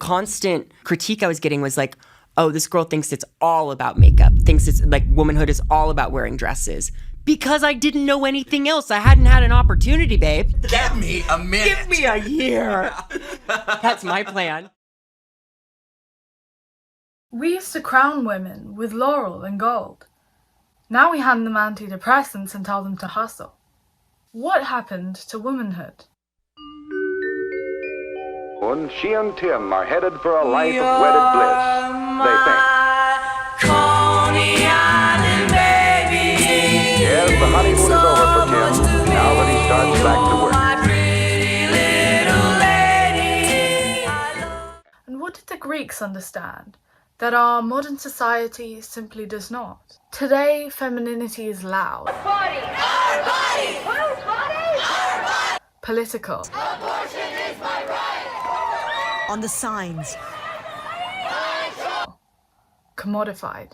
constant critique I was getting was like, oh, this girl thinks it's all about makeup, thinks it's like womanhood is all about wearing dresses. Because I didn't know anything else. I hadn't had an opportunity, babe. Give me a minute. Give me a year. That's my plan. We used to crown women with laurel and gold. Now we hand them antidepressants and tell them to hustle. What happened to womanhood? She and Tim are headed for a life of wedded bliss, they think. Yes, the honeymoon is over for Tim, now that he starts back to work. And what did the Greeks understand that our modern society simply does not? Today, femininity is loud. Our body! Our body! Whose body? Our body! Political. Abortion is my right! On the signs. Commodified.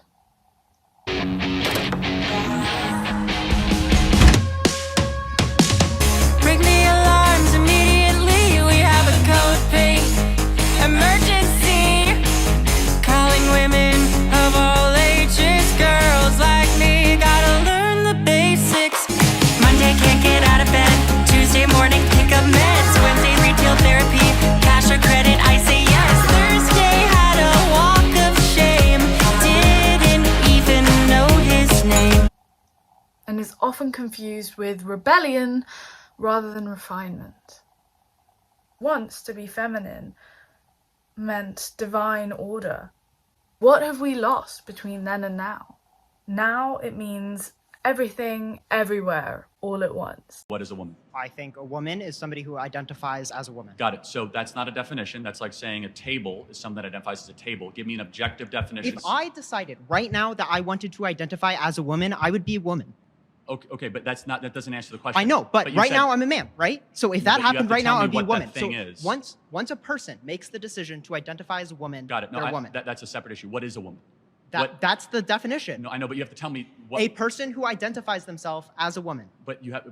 Ring the alarms immediately. We have a code pink emergency. Calling women of all ages, girls like me. Gotta learn the basics. Monday can't get out of bed. Tuesday morning pick up meds. Wednesday retail therapy. Cash or credit, I say yes. Thursday had a walk of shame. Didn't even know his name. And is often confused with rebellion rather than refinement. Once to be feminine meant divine order. What have we lost between then and now? Now it means everything, everywhere, all at once. What is a woman? I think a woman is somebody who identifies as a woman. Got it. So that's not a definition. That's like saying a table is something that identifies as a table. Give me an objective definition. If I decided right now that I wanted to identify as a woman, I would be a woman. Okay, but that doesn't answer the question. I know, but right now I'm a man, right? So if that happened right now, I'd be a woman. So once a person makes the decision to identify as a woman, got it. No, they're a woman. That's a separate issue. What is a woman? That's the definition. No, I know, but you have to tell me what. A person who identifies themselves as a woman. But you have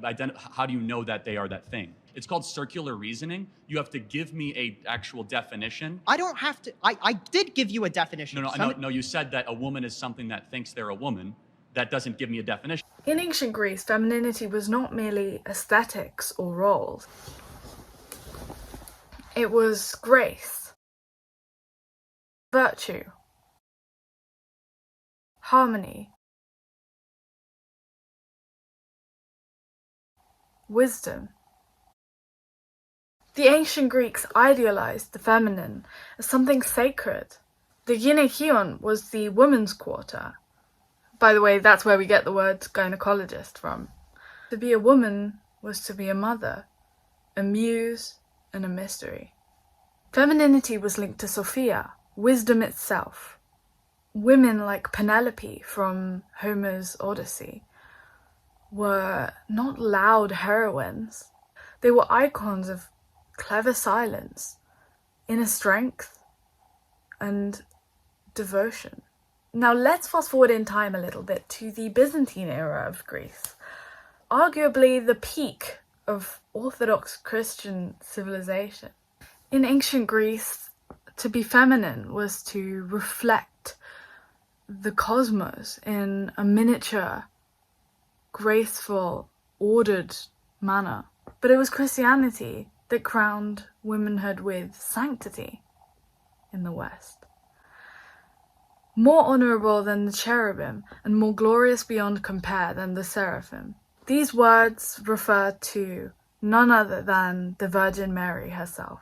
how do you know that they are that thing? It's called circular reasoning. You have to give me a actual definition. I don't have to. I did give you a definition. No. You said that a woman is something that thinks they're a woman. That doesn't give me a definition. In ancient Greece, femininity was not merely aesthetics or roles. It was grace, virtue, harmony, wisdom. The ancient Greeks idealized the feminine as something sacred. The gynekeion was the woman's quarter. By the way, that's where we get the word gynecologist from. To be a woman was to be a mother, a muse, and a mystery. Femininity was linked to Sophia, wisdom itself. Women like Penelope from Homer's Odyssey were not loud heroines. They were icons of clever silence, inner strength, and devotion. Now let's fast forward in time a little bit to the Byzantine era of Greece, arguably the peak of Orthodox Christian civilization. In ancient Greece, to be feminine was to reflect the cosmos in a miniature, graceful, ordered manner. But it was Christianity that crowned womanhood with sanctity in the West. More honourable than the cherubim, and more glorious beyond compare than the seraphim. These words refer to none other than the Virgin Mary herself.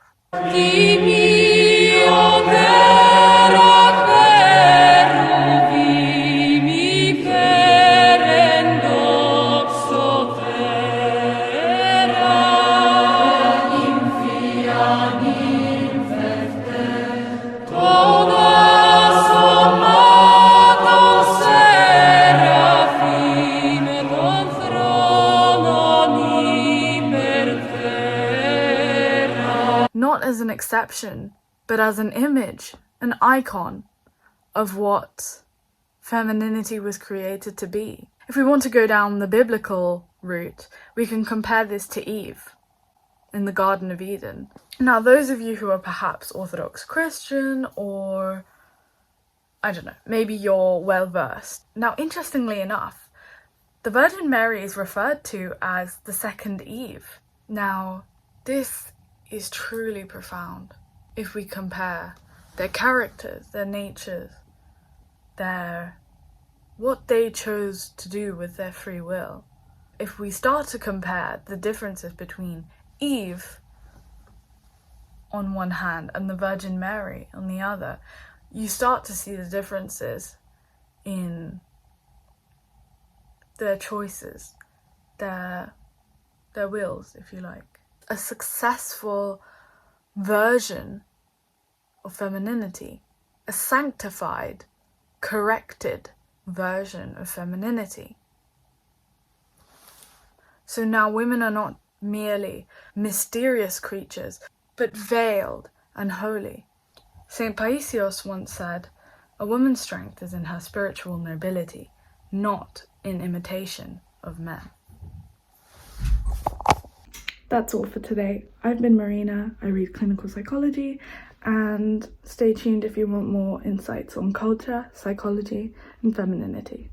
Not as an exception, but as an image, an icon of what femininity was created to be. If we want to go down the biblical route, we can compare this to Eve. in the Garden of Eden. Now, those of you who are perhaps Orthodox Christian, or I don't know, maybe you're well versed. Now, interestingly enough, the Virgin Mary is referred to as the second Eve. Now, this is truly profound if we compare their characters, their natures, what they chose to do with their free will. If we start to compare the differences between Eve on one hand and the Virgin Mary on the other, you start to see the differences in their choices, their wills, if you like. A successful version of femininity, a sanctified, corrected version of femininity. So now women are not merely mysterious creatures, but veiled and holy. St. Paisios once said, "A woman's strength is in her spiritual nobility, not in imitation of men." That's all for today. I've been Marina, I read clinical psychology, and stay tuned if you want more insights on culture, psychology, and femininity.